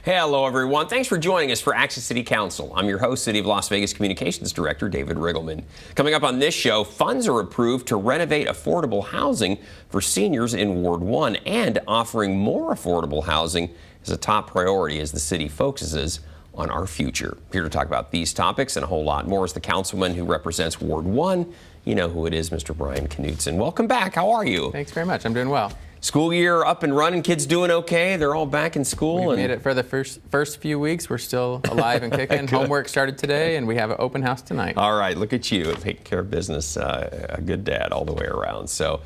Hello, everyone. Thanks for joining us for Access City Council. I'm your host, City of Las Vegas Communications Director David Riggleman. Coming up on this show, funds are approved to renovate affordable housing for seniors in Ward 1, and offering more affordable housing is a top priority as the city focuses on our future. Here to talk about these topics and a whole lot more is the councilman who represents Ward 1. You know who it is, Mr. Brian Knutson. Welcome back. How are you? Thanks very much. I'm doing well. School year up and running. Kids doing okay? They're all back in school. We made it for the first few weeks. We're still alive and kicking. Homework started today, and we have an open house tonight. All right, look at you taking care of business. A good dad all the way around. So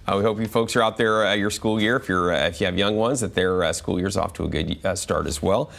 we hope you folks are out there your school year. If you have young ones, that their school year's off to a good start as well.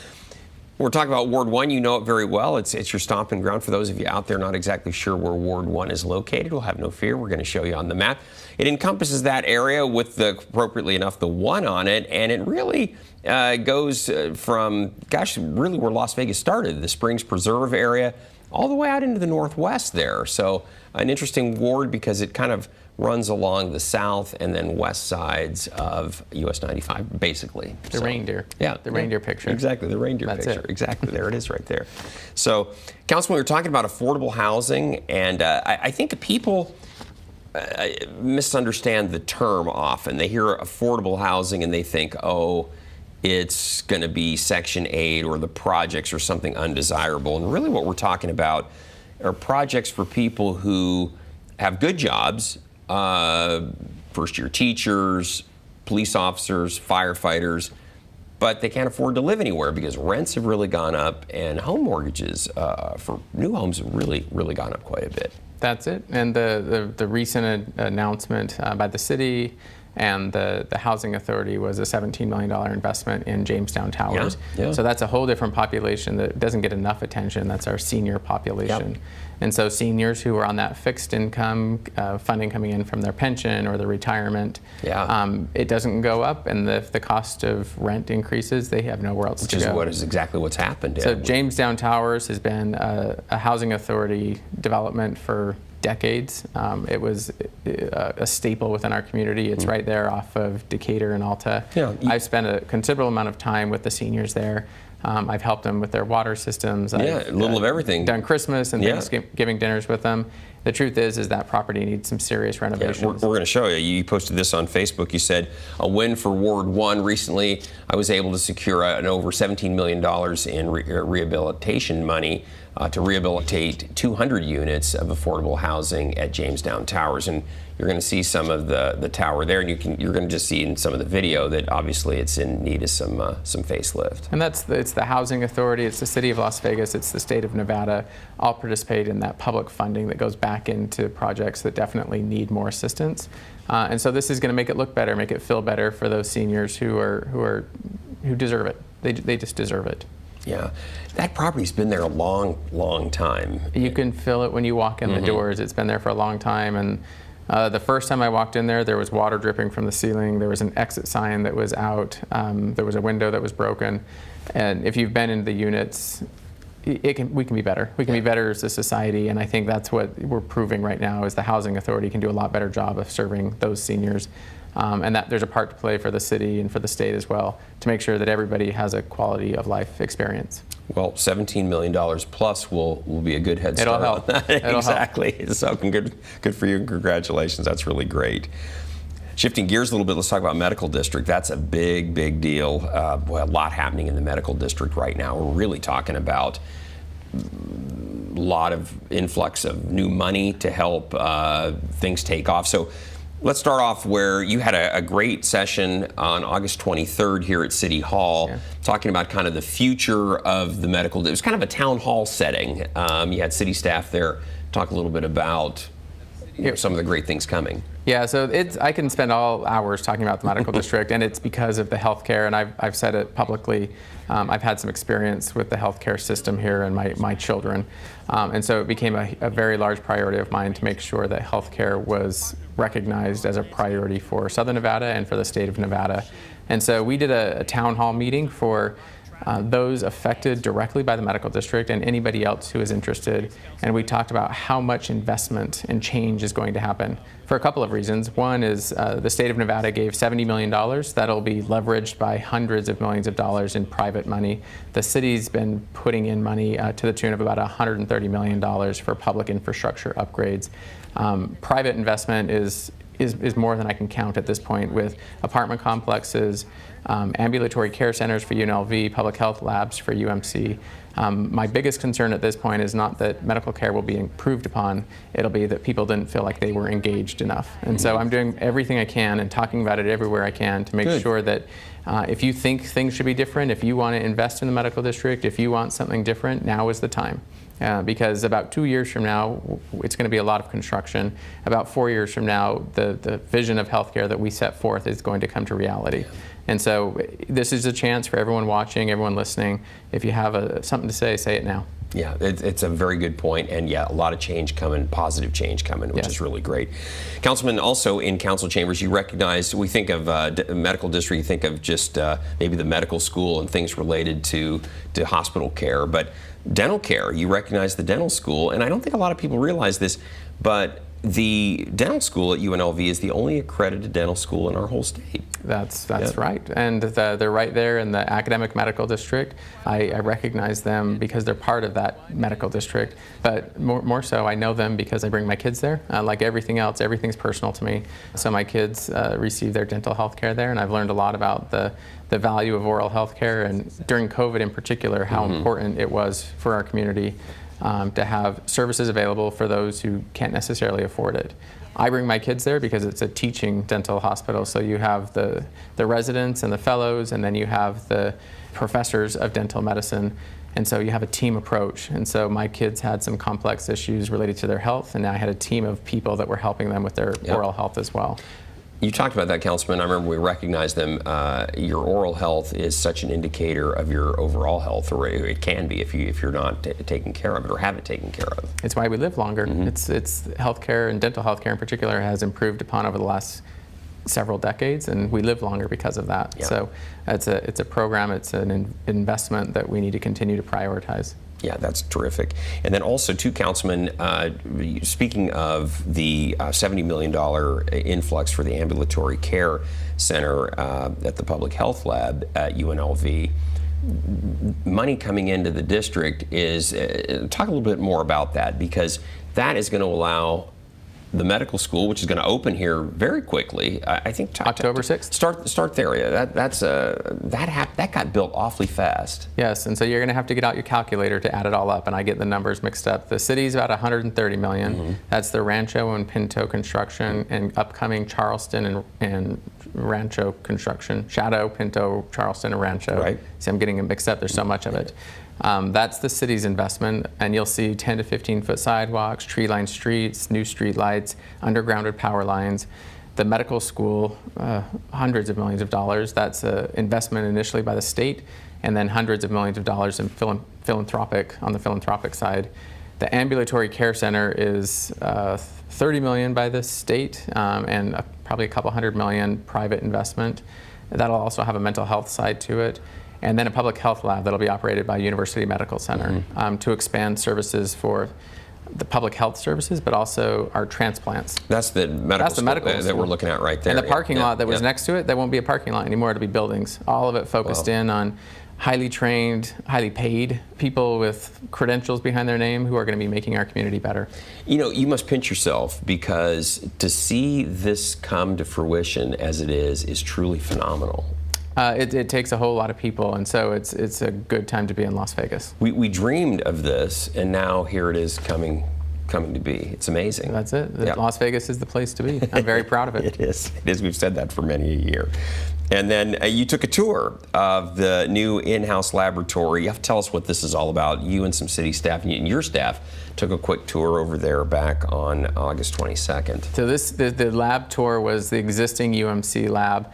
We're talking about Ward 1. You know it very well. It's your stomping ground. For those of you out there not exactly sure where Ward 1 is located, we'll have no fear. We're going to show you on the map. It encompasses that area with, appropriately enough, the 1 on it, and it really goes from, really where Las Vegas started, the Springs Preserve area, all the way out into the northwest there. So an interesting ward because it kind of runs along the south and then west sides of US 95, basically. The reindeer. Yeah. The reindeer picture. Exactly, the reindeer That's picture. it. Exactly, there it is right there. So, Councilman, we're talking about affordable housing, and I think people misunderstand the term often. They hear affordable housing and they think, oh, it's going to be Section 8 or the projects or something undesirable. And really what we're talking about are projects for people who have good jobs, first-year teachers, police officers, firefighters, but they can't afford to live anywhere because rents have really gone up and home mortgages for new homes have really gone up quite a bit. That's it. And the recent announcement by the city and the Housing Authority was a $17 million investment in Jamestown Towers. Yeah. So that's a whole different population that doesn't get enough attention. That's our senior population. Yep. And so seniors who are on that fixed income funding coming in from their pension or their retirement, it doesn't go up, and if the cost of rent increases, they have nowhere else to go. Which is exactly what's happened. So Jamestown Towers has been a housing authority development for decades. It was a staple within our community. It's right there off of Decatur and Alta. Yeah. I've spent a considerable amount of time with the seniors there. I've helped them with their water systems. I've, a little of everything. Done Christmas and Thanksgiving dinners with them. The truth is that property needs some serious renovations. Yeah, we're going to show you. You posted this on Facebook. You said, a win for Ward 1. Recently, I was able to secure an over $17 million in rehabilitation money to rehabilitate 200 units of affordable housing at Jamestown Towers. And you're going to see some of the tower there, and you're going to just see in some of the video that obviously it's in need of some facelift. And it's the Housing Authority, it's the City of Las Vegas, it's the State of Nevada, all participate in that public funding that goes back into projects that definitely need more assistance. And so this is going to make it look better, make it feel better for those seniors who deserve it. They just deserve it. Yeah, that property's been there a long time. You can feel it when you walk in the doors. It's been there for a long time, and the first time I walked in there was water dripping from the ceiling. There was an exit sign that was out. There was a window that was broken. And if you've been in the units, we can be better. We can be better as a society, and I think that's what we're proving right now is the Housing Authority can do a lot better job of serving those seniors. And that there's a part to play for the city and for the state as well to make sure that everybody has a quality of life experience. Well, $17 million plus will be a good head start. It'll help. On that. Exactly. So good for you and congratulations. That's really great. Shifting gears a little bit, let's talk about medical district. That's a big deal. Boy, a lot happening in the medical district right now. We're really talking about a lot of influx of new money to help things take off. So let's start off where you had a great session on August 23rd here at City Hall, talking about kind of the future of the medical. It was kind of a town hall setting. You had city staff there talk a little bit about some of the great things coming. Yeah, so I can spend all hours talking about the medical district, and it's because of the healthcare, and I've said it publicly. I've had some experience with the healthcare system here and my children, and so it became a very large priority of mine to make sure that healthcare was recognized as a priority for Southern Nevada and for the state of Nevada. And so we did a town hall meeting for those affected directly by the medical district and anybody else who is interested. And we talked about how much investment and change is going to happen for a couple of reasons. One is the state of Nevada gave $70 million. That'll be leveraged by hundreds of millions of dollars in private money. The city's been putting in money to the tune of about $130 million for public infrastructure upgrades. Private investment is more than I can count at this point, with apartment complexes, ambulatory care centers for UNLV, public health labs for UMC. My biggest concern at this point is not that medical care will be improved upon, it'll be that people didn't feel like they were engaged enough. And so I'm doing everything I can and talking about it everywhere I can to make sure that if you think things should be different, if you want to invest in the medical district, if you want something different, now is the time. Because about 2 years from now, it's going to be a lot of construction. About 4 years from now, the vision of healthcare that we set forth is going to come to reality. And so this is a chance for everyone watching, everyone listening. If you have something to say it now. Yeah, it's a very good point, and yeah, a lot of change coming, positive change coming, which is really great. Councilman, also in council chambers, you recognize, we think of medical district, you think of just maybe the medical school and things related to hospital care, but dental care, you recognize the dental school, and I don't think a lot of people realize this, but the dental school at UNLV is the only accredited dental school in our whole state. That's right, and they're right there in the academic medical district. I recognize them because they're part of that medical district, but more so I know them because I bring my kids there. Like everything else, everything's personal to me. So my kids receive their dental health care there, and I've learned a lot about the value of oral health care, and during COVID in particular, how important it was for our community to have services available for those who can't necessarily afford it. I bring my kids there because it's a teaching dental hospital, so you have the residents and the fellows, and then you have the professors of dental medicine, and so you have a team approach. And so my kids had some complex issues related to their health, and I had a team of people that were helping them with their oral health as well. You talked about that, Councilman. I remember we recognized them. Your oral health is such an indicator of your overall health, or it can be if you're not taking care of it or have it taken care of. It's why we live longer. It's healthcare, and dental healthcare in particular has improved upon over the last several decades, and we live longer because of that. So it's a program, it's an investment that we need to continue to prioritize. Yeah, that's terrific. And then also, too, Councilman, speaking of the $70 million influx for the ambulatory care center at the public health lab at UNLV, money coming into the district is, talk a little bit more about that, because that is going to allow the medical school, which is going to open here very quickly. I think October 6th. Start there. Yeah, that got built awfully fast. Yes, and so you're going to have to get out your calculator to add it all up, and I get the numbers mixed up. The city's about $130 million. That's the Rancho and Pinto construction, and upcoming Charleston and Rancho construction. Shadow, Pinto, Charleston, and Rancho. Right. See, I'm getting it mixed up. There's so much of it. That's the city's investment, and you'll see 10 to 15-foot sidewalks, tree-lined streets, new street lights, undergrounded power lines. The medical school, hundreds of millions of dollars. That's an investment initially by the state, and then hundreds of millions of dollars in on the philanthropic side. The ambulatory care center is $30 million by the state, and probably a couple $100 million private investment. That'll also have a mental health side to it. And then a public health lab that'll be operated by University Medical Center to expand services for the public health services, but also our transplants. That's the medical school that we're looking at right there. And the parking lot that was next to it, that won't be a parking lot anymore, it'll be buildings. All of it focused in on highly trained, highly paid people with credentials behind their name who are going to be making our community better. You know, you must pinch yourself, because to see this come to fruition as it is truly phenomenal. It takes a whole lot of people, and so it's a good time to be in Las Vegas. We dreamed of this, and now here it is coming to be. It's amazing. That's it. Las Vegas is the place to be. I'm very proud of it. It is. We've said that for many a year. And then you took a tour of the new in-house laboratory. You have to tell us what this is all about. You and some city staff, and your staff, took a quick tour over there back on August 22nd. So the lab tour was the existing UMC lab.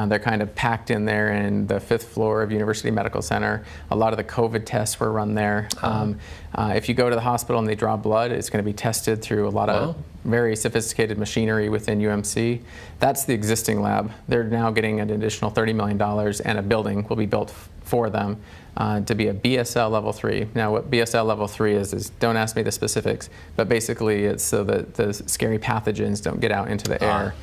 They're kind of packed in there in the 5th floor of University Medical Center. A lot of the COVID tests were run there. If you go to the hospital and they draw blood, it's going to be tested through a lot of very sophisticated machinery within UMC. That's the existing lab. They're now getting an additional $30 million, and a building will be built for them to be a BSL level 3. Now, what BSL level 3 is don't ask me the specifics, but basically it's so that the scary pathogens don't get out into the air.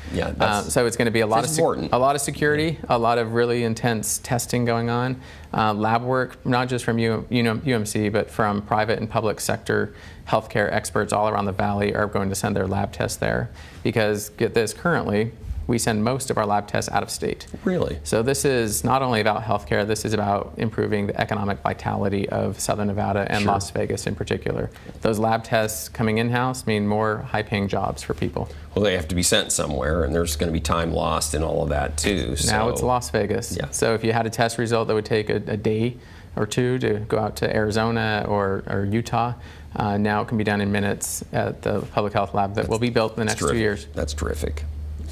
So it's going to be a lot of security, a lot of really intense testing going on, lab work, not just from UMC, but from private and public sector healthcare experts all around the valley are going to send their lab tests there. Because, get this, currently, we send most of our lab tests out of state. Really? So this is not only about healthcare, this is about improving the economic vitality of Southern Nevada and Las Vegas in particular. Those lab tests coming in-house mean more high-paying jobs for people. Well, they have to be sent somewhere, and there's going to be time lost in all of that, too. So. Now it's Las Vegas. Yeah. So if you had a test result that would take a day or two to go out to Arizona or Utah, now it can be done in minutes at the public health lab that will be built in the next 2 years. That's terrific.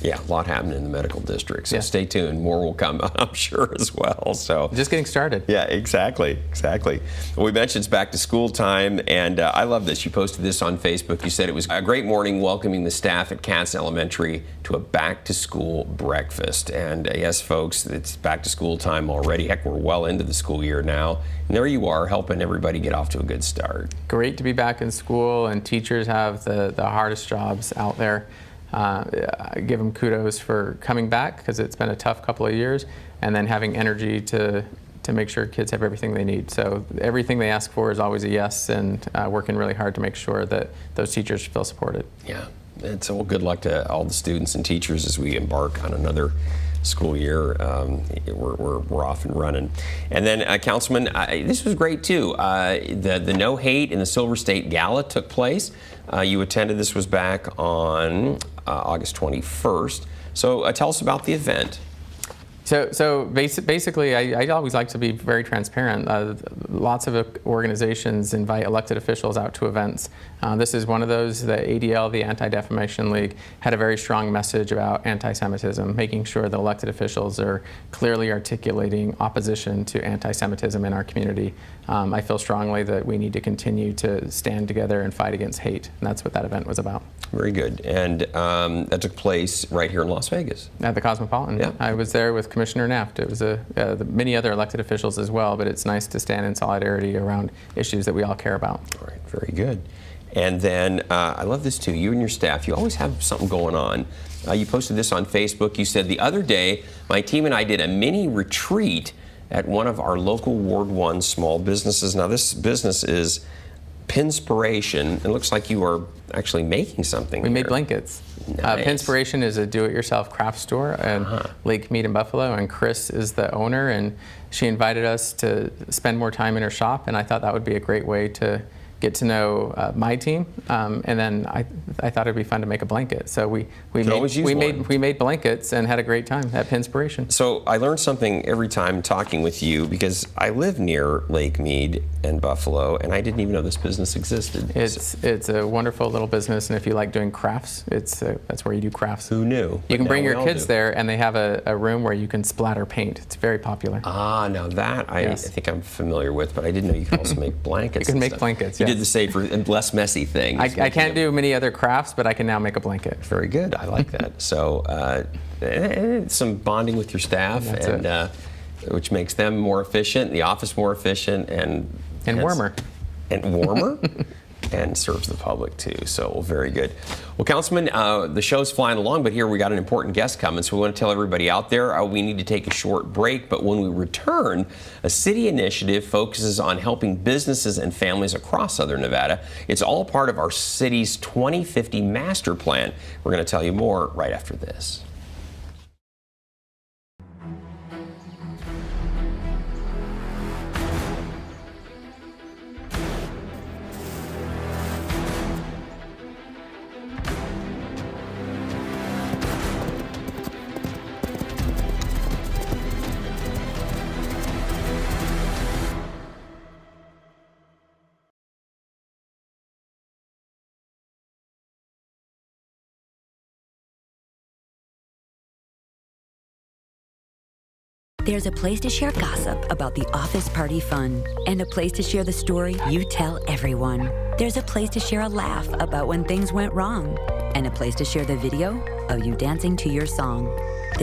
Yeah, a lot happening in the medical district. So stay tuned. More will come, I'm sure, as well. So just getting started. Yeah, exactly. Well, we mentioned it's back to school time, and I love this. You posted this on Facebook. You said it was a great morning welcoming the staff at Katz Elementary to a back to school breakfast. And yes, folks, it's back to school time already. Heck, we're well into the school year now. And there you are, helping everybody get off to a good start. Great to be back in school, and teachers have the hardest jobs out there. I give them kudos for coming back because it's been a tough couple of years, and then having energy to make sure kids have everything they need. So everything they ask for is always a yes, and working really hard to make sure that those teachers feel supported. Yeah, and so good luck to all the students and teachers as we embark on another school year. We're off and running. And then, Councilman, this was great too. The No Hate in the Silver State Gala took place. You attended. This was back on August 21st. So tell us about the event. So basically, I always like to be very transparent. Lots of organizations invite elected officials out to events. This is one of those. The ADL, the Anti-Defamation League, had a very strong message about anti-Semitism, making sure that elected officials are clearly articulating opposition to anti-Semitism in our community. I feel strongly that we need to continue to stand together and fight against hate, and that's what that event was about. Very good. And that took place right here in Las Vegas. At the Cosmopolitan. Yeah. I was there with Commissioner Naft. It was many other elected officials as well, but it's nice to stand in solidarity around issues that we all care about. All right, very good. And then I love this too. You and your staff, you always have something going on. You posted this on Facebook. You said, the other day, my team and I did a mini retreat at one of our local Ward 1 small businesses. Now, this business is Pinspiration. It looks like you are actually making something. We made blankets. Nice. Pinspiration is a do-it-yourself craft store in Lake Mead in Buffalo, and Chris is the owner, and she invited us to spend more time in her shop, and I thought that would be a great way to get to know my team, and then I thought it'd be fun to make a blanket. So we made blankets and had a great time at Pinspiration. So I learned something every time talking with you, because I live near Lake Mead and Buffalo, and I didn't even know this business existed. It's a wonderful little business, and if you like doing crafts, that's where you do crafts. Who knew? You can bring your kids there, and they have a room where you can splatter paint. It's very popular. Ah, now that I think I'm familiar with, but I didn't know you could also make blankets. You can make blankets. You did the safer and less messy thing. I can't do many other crafts, but I can now make a blanket. Very good. I like that. So some bonding with your staff, which makes them more efficient, the office more efficient, and warmer. And warmer. And serves the public too. So very good. Well, Councilman, the show's flying along, but here we got an important guest coming, so we want to tell everybody out there we need to take a short break. But when we return, a city initiative focuses on helping businesses and families across Southern Nevada. It's all part of our city's 2050 master plan. We're going to tell you more right after this. There's a place to share gossip about the office party fun, and a place to share the story you tell everyone. There's a place to share a laugh about when things went wrong, and a place to share the video of you dancing to your song.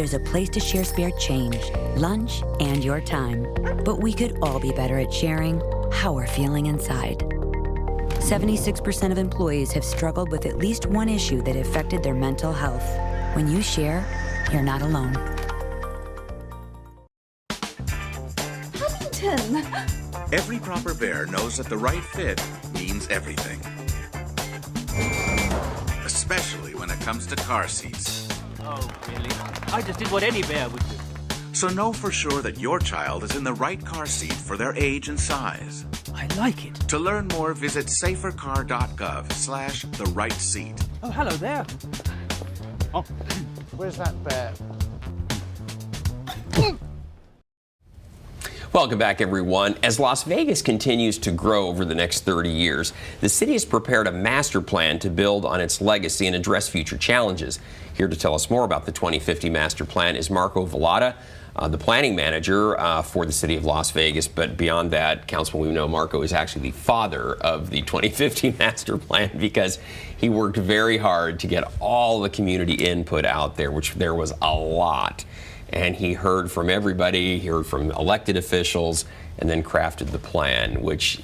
There's a place to share spare change, lunch, and your time. But we could all be better at sharing how we're feeling inside. 76% of employees have struggled with at least one issue that affected their mental health. When you share, you're not alone. Huntington! Every proper bear knows that the right fit means everything. Especially when it comes to car seats. Oh, really? I just did what any bear would do. So know for sure that your child is in the right car seat for their age and size. I like it. To learn more, visit safercar.gov/the right seat. Oh, hello there. Oh, Where's that bear? Welcome back, everyone. As Las Vegas continues to grow over the next 30 years, the city has prepared a master plan to build on its legacy and address future challenges. Here to tell us more about the 2050 master plan is Marco Vallata, the planning manager for the city of Las Vegas. But beyond that, Councilman, we know Marco is actually the father of the 2050 master plan because he worked very hard to get all the community input out there, which there was a lot. And he heard from everybody, he heard from elected officials, and then crafted the plan, which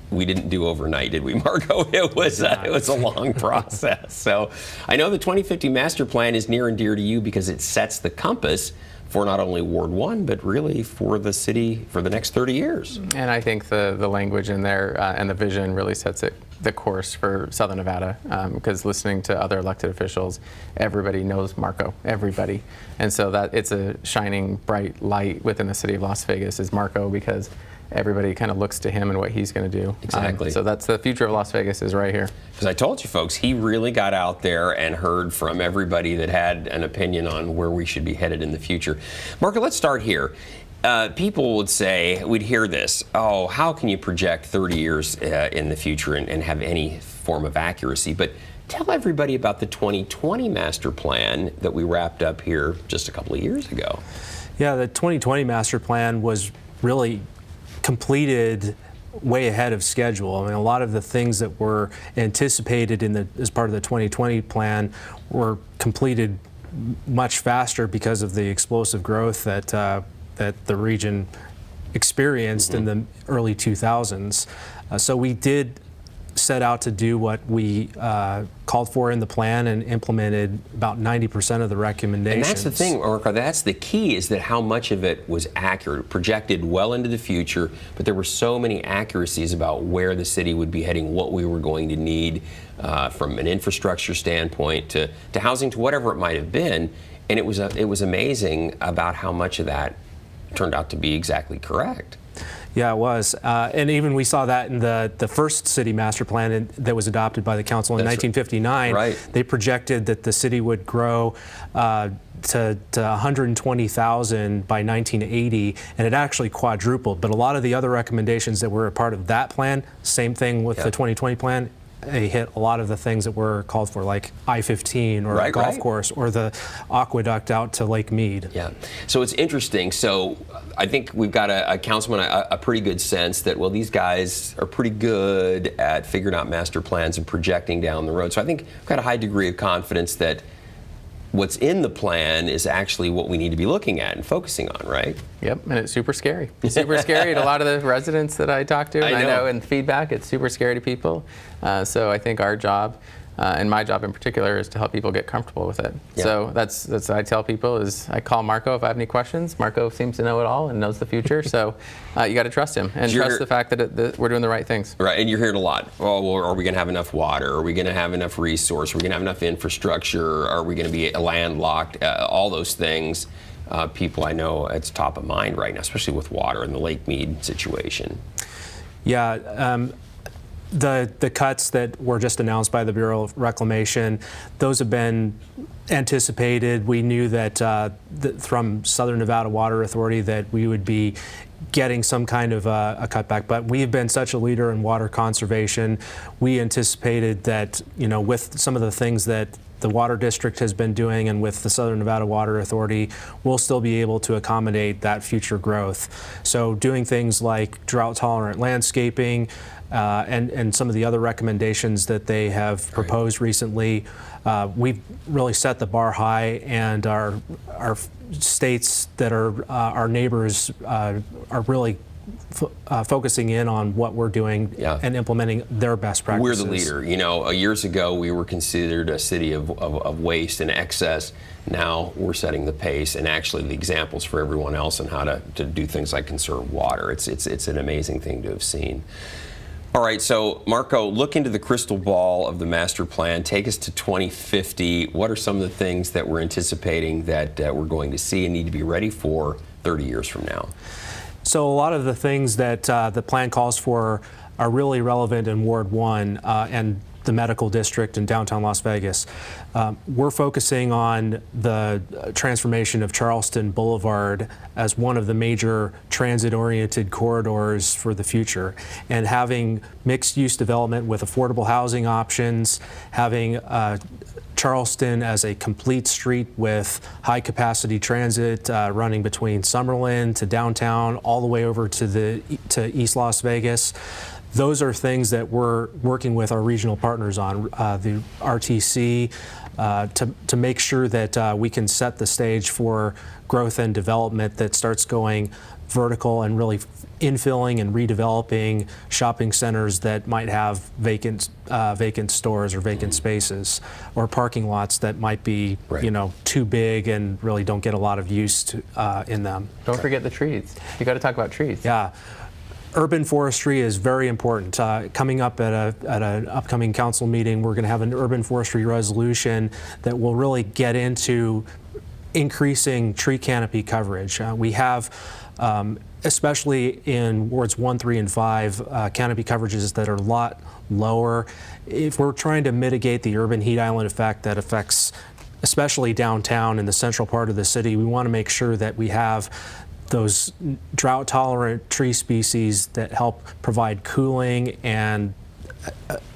we didn't do overnight, did we, Marco? It was a long process. So I know the 2050 master plan is near and dear to you because it sets the compass for not only Ward 1, but really for the city for the next 30 years. And I think the language in there and the vision really sets the course for Southern Nevada, because listening to other elected officials, everybody knows Marco, everybody. And so that it's a shining bright light within the city of Las Vegas is Marco, because everybody kind of looks to him and what he's going to do. Exactly. So that's the future of Las Vegas is right here. Because I told you folks, he really got out there and heard from everybody that had an opinion on where we should be headed in the future. Marco, let's start here. People would say, we'd hear this, oh, how can you project 30 years in the future and have any form of accuracy? But tell everybody about the 2020 master plan that we wrapped up here just a couple of years ago. Yeah, the 2020 master plan was really completed way ahead of schedule. I mean, a lot of the things that were anticipated as part of the 2020 plan were completed much faster because of the explosive growth that the region experienced in the early 2000s. So we did set out to do what we called for in the plan and implemented about 90% of the recommendations. And that's the thing, Marco, that's the key, is that how much of it was accurate, projected well into the future, but there were so many accuracies about where the city would be heading, what we were going to need from an infrastructure standpoint to housing to whatever it might have been. And it was amazing about how much of that turned out to be exactly correct. Yeah, it was. And even we saw that in the first city master plan that was adopted by the council in 1959. Right. They projected that the city would grow to 120,000 by 1980, and it actually quadrupled. But a lot of the other recommendations that were a part of that plan, same thing with the 2020 plan, they hit a lot of the things that were called for, like I-15 or a golf course or the aqueduct out to Lake Mead. Yeah, so it's interesting. So I think we've got a councilman a pretty good sense that, well, these guys are pretty good at figuring out master plans and projecting down the road. So I think we've got a high degree of confidence that what's in the plan is actually what we need to be looking at and focusing on, right? Yep, and it's super scary. It's super scary to a lot of the residents that I talk to, and I know in feedback it's super scary to people. So I think our job, and my job in particular, is to help people get comfortable with it. Yeah. So that's what I tell people is I call Marco if I have any questions. Marco seems to know it all and knows the future, so you got to trust him and trust the fact that we're doing the right things. Right, and you're hearing a lot. Well, are we going to have enough water? Are we going to have enough resource? Are we going to have enough infrastructure? Are we going to be landlocked? All those things. People I know, it's top of mind right now, especially with water and the Lake Mead situation. Yeah. The cuts that were just announced by the Bureau of Reclamation, those have been anticipated. We knew that from Southern Nevada Water Authority that we would be getting some kind of a cutback, but we've been such a leader in water conservation. We anticipated that, with some of the things that the Water District has been doing and with the Southern Nevada Water Authority, we'll still be able to accommodate that future growth. So doing things like drought-tolerant landscaping and some of the other recommendations that they have proposed recently, we've really set the bar high, and our states that are our neighbors are really focusing in on what we're doing and implementing their best practices. We're the leader. You know, years ago we were considered a city of waste and excess. Now we're setting the pace and actually the examples for everyone else on how to do things like conserve water. It's an amazing thing to have seen. All right, so Marco, look into the crystal ball of the master plan. Take us to 2050. What are some of the things that we're anticipating that we're going to see and need to be ready for 30 years from now? So a lot of the things that the plan calls for are really relevant in Ward 1 and the medical district in downtown Las Vegas. We're focusing on the transformation of Charleston Boulevard as one of the major transit-oriented corridors for the future, and having mixed-use development with affordable housing options, having Charleston as a complete street with high-capacity transit running between Summerlin to downtown, all the way over to East Las Vegas. Those are things that we're working with our regional partners on, the RTC, to make sure that we can set the stage for growth and development that starts going vertical and really infilling and redeveloping shopping centers that might have vacant stores or vacant spaces, or parking lots that might be too big and really don't get a lot of use in them. Don't forget the trees. You got to talk about trees. Yeah. Urban forestry is very important. Coming up at an upcoming council meeting, we're going to have an urban forestry resolution that will really get into increasing tree canopy coverage. We have, especially in wards 1, 3, and 5, canopy coverages that are a lot lower. If we're trying to mitigate the urban heat island effect that affects especially downtown and the central part of the city, we want to make sure that we have those drought-tolerant tree species that help provide cooling and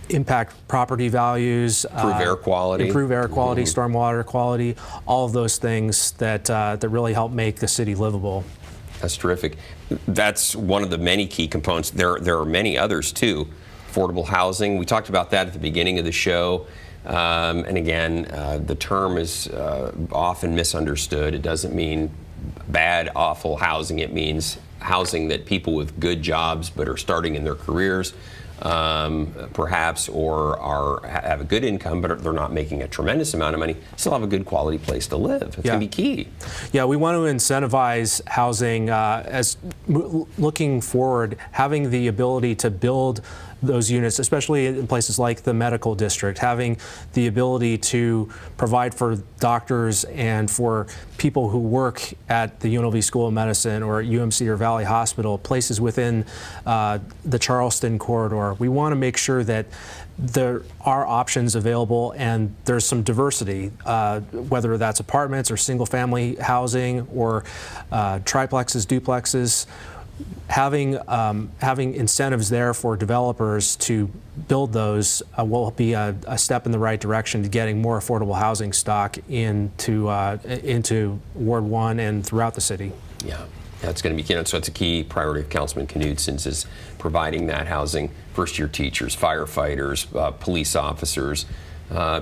impact property values, improve air quality, stormwater quality, all of those things that really help make the city livable. That's terrific. That's one of the many key components. There are many others too. Affordable housing. We talked about that at the beginning of the show. And again, the term is often misunderstood. It doesn't mean bad, awful housing. It means housing that people with good jobs but are starting in their careers, perhaps, or have a good income but they're not making a tremendous amount of money, still have a good quality place to live. It's going to be key. Yeah, we want to incentivize housing as looking forward, having the ability to build those units, especially in places like the medical district, having the ability to provide for doctors and for people who work at the UNLV School of Medicine or at UMC or Valley Hospital, places within the Charleston corridor. We want to make sure that there are options available and there's some diversity, whether that's apartments or single-family housing or triplexes, duplexes. Having incentives there for developers to build those will be a step in the right direction to getting more affordable housing stock into Ward 1 and throughout the city. Yeah, that's going to be, so it's a key priority of Councilman Knudsen's, is providing that housing. First-year teachers, firefighters, police officers,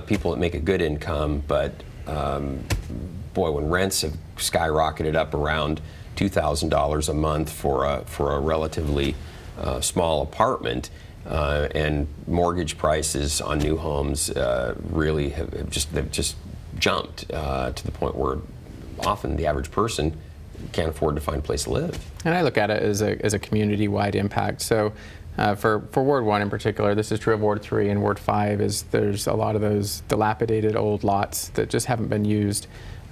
people that make a good income, but boy, when rents have skyrocketed up around $2,000 a month for a relatively small apartment, and mortgage prices on new homes really have just jumped to the point where often the average person can't afford to find a place to live. And I look at it as a community-wide impact. So for Ward 1 in particular, this is true of Ward 3 and Ward 5, there's a lot of those dilapidated old lots that just haven't been used.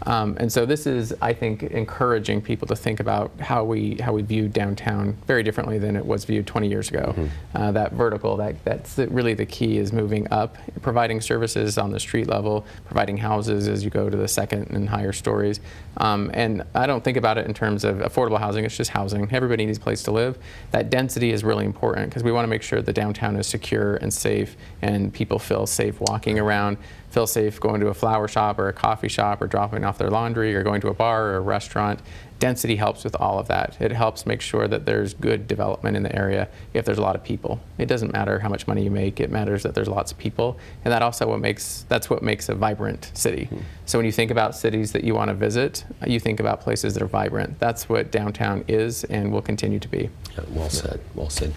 And so this is, I think, encouraging people to think about how we view downtown very differently than it was viewed 20 years ago. Mm-hmm. That vertical, that's really the key, is moving up, providing services on the street level, providing houses as you go to the second and higher stories. And I don't think about it in terms of affordable housing, it's just housing. Everybody needs a place to live. That density is really important because we want to make sure the downtown is secure and safe and people feel safe walking around, feel safe going to a flower shop or a coffee shop or dropping off their laundry or going to a bar or a restaurant. Density helps with all of that. It helps make sure that there's good development in the area if there's a lot of people. It doesn't matter how much money you make, it matters that there's lots of people, and that's what makes a vibrant city. So when you think about cities that you want to visit, you think about places that are vibrant. That's what downtown is and will continue to be. Yeah, well said, well said.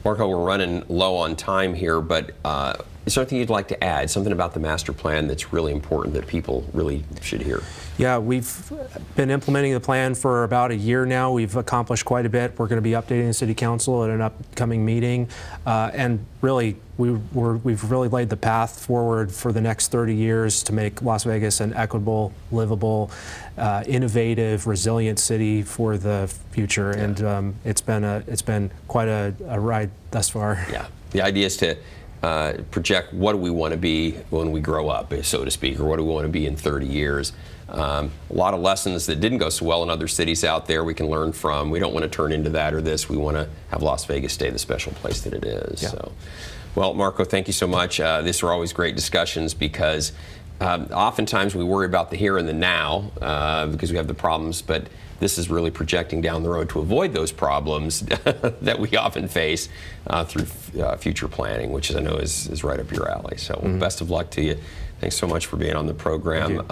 Marco, we're running low on time here, but is there anything you'd like to add, something about the master plan that's really important that people really should hear? Yeah, we've been implementing the plan for about a year now. We've accomplished quite a bit. We're going to be updating the City Council at an upcoming meeting. And really, we've really laid the path forward for the next 30 years to make Las Vegas an equitable, livable, innovative, resilient city for the future. Yeah. And it's been quite a ride thus far. Yeah, the idea is to project what do we want to be when we grow up, so to speak, or what do we want to be in 30 years. A lot of lessons that didn't go so well in other cities out there we can learn from. We don't want to turn into that or this. We want to have Las Vegas stay the special place that it is. Yeah. So, well, Marco, thank you so much. These are always great discussions because oftentimes we worry about the here and the now because we have the problems, but this is really projecting down the road to avoid those problems that we often face through future planning, which I know is right up your alley. So best of luck to you. Thanks so much for being on the program.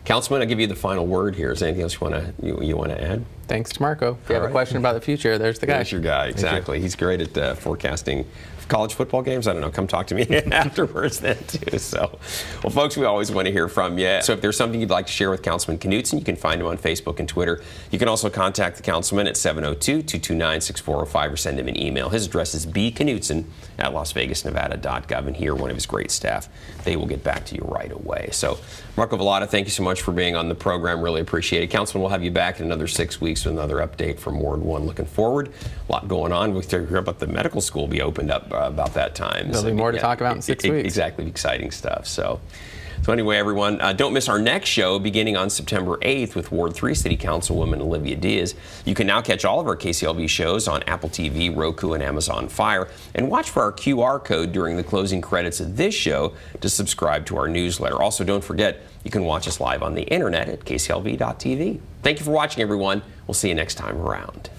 Councilman, I'll give you the final word here. Is there anything else you want to add? Thanks to Marco. If you have a question about the future, there's the guy. There's your guy, exactly. He's great at forecasting college football games. I don't know, come talk to me afterwards then too. So, well, folks, we always want to hear from you. So if there's something you'd like to share with Councilman Knutson, you can find him on Facebook and Twitter. You can also contact the councilman at 702-229-6405 or send him an email. His address is bknutson@lasvegasnevada.gov, and here, one of his great staff, they will get back to you right away. So, Marco Vallata, thank you so much for being on the program. Really appreciate it. Councilman, we'll have you back in another 6 weeks with another update from Ward 1. Looking forward. A lot going on. We hear about the medical school be opened up about that time. There'll be more to talk about in 6 weeks. Exactly, exciting stuff. So anyway, everyone, don't miss our next show beginning on September 8th with Ward 3 City Councilwoman Olivia Diaz. You can now catch all of our KCLV shows on Apple TV, Roku, and Amazon Fire. And watch for our QR code during the closing credits of this show to subscribe to our newsletter. Also, don't forget, you can watch us live on the internet at kclv.tv. Thank you for watching, everyone. We'll see you next time around.